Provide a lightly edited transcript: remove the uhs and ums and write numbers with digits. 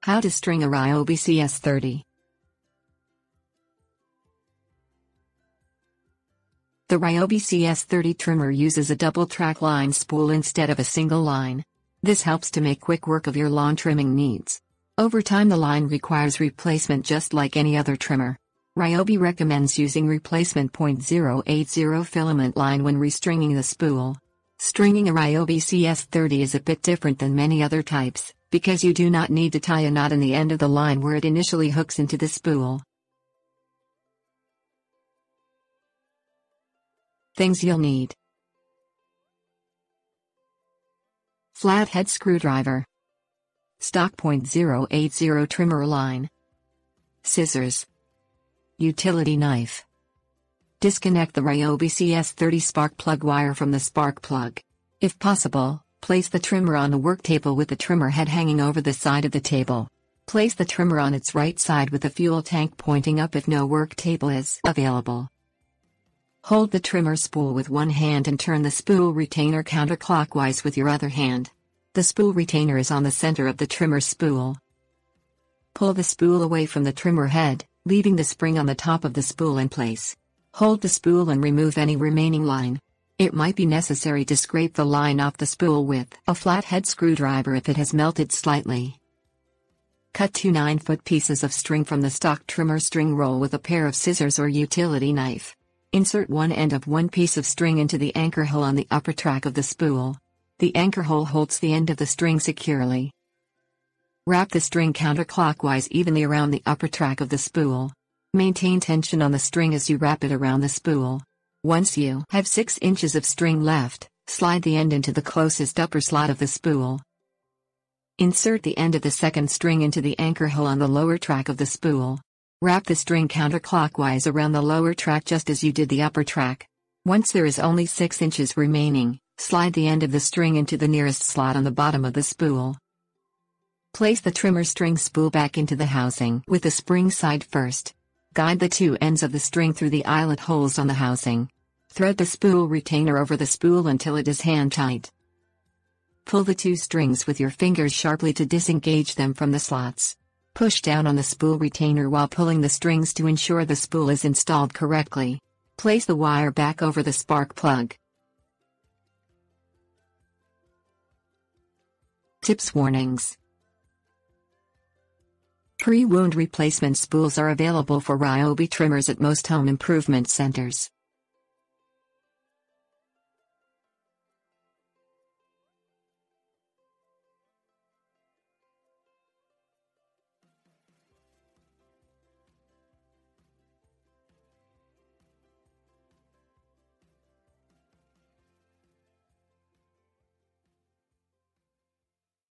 How to string a Ryobi CS30. The Ryobi CS30 trimmer uses a double-track line spool instead of a single line. This helps to make quick work of your lawn trimming needs. Over time the line requires replacement just like any other trimmer. Ryobi recommends using replacement .080 filament line when restringing the spool. Stringing a Ryobi CS30 is a bit different than many other types, because you do not need to tie a knot in the end of the line where it initially hooks into the spool. Things you'll need: flathead screwdriver, stock .080 trimmer line, scissors, utility knife. Disconnect the Ryobi CS30 spark plug wire from the spark plug. If possible, place the trimmer on the work table with the trimmer head hanging over the side of the table. Place the trimmer on its right side with the fuel tank pointing up if no work table is available. Hold the trimmer spool with one hand and turn the spool retainer counterclockwise with your other hand. The spool retainer is on the center of the trimmer spool. Pull the spool away from the trimmer head, leaving the spring on the top of the spool in place. Hold the spool and remove any remaining line. It might be necessary to scrape the line off the spool with a flathead screwdriver if it has melted slightly. Cut 2 9-foot pieces of string from the stock trimmer string roll with a pair of scissors or utility knife. Insert one end of one piece of string into the anchor hole on the upper track of the spool. The anchor hole holds the end of the string securely. Wrap the string counterclockwise evenly around the upper track of the spool. Maintain tension on the string as you wrap it around the spool. Once you have 6 inches of string left, slide the end into the closest upper slot of the spool. Insert the end of the second string into the anchor hole on the lower track of the spool. Wrap the string counterclockwise around the lower track just as you did the upper track. Once there is only 6 inches remaining, slide the end of the string into the nearest slot on the bottom of the spool. Place the trimmer string spool back into the housing with the spring side first. Guide the 2 ends of the string through the eyelet holes on the housing. Thread the spool retainer over the spool until it is hand tight. Pull the 2 strings with your fingers sharply to disengage them from the slots. Push down on the spool retainer while pulling the strings to ensure the spool is installed correctly. Place the wire back over the spark plug. Tips warnings. Pre-wound replacement spools are available for Ryobi trimmers at most home improvement centers.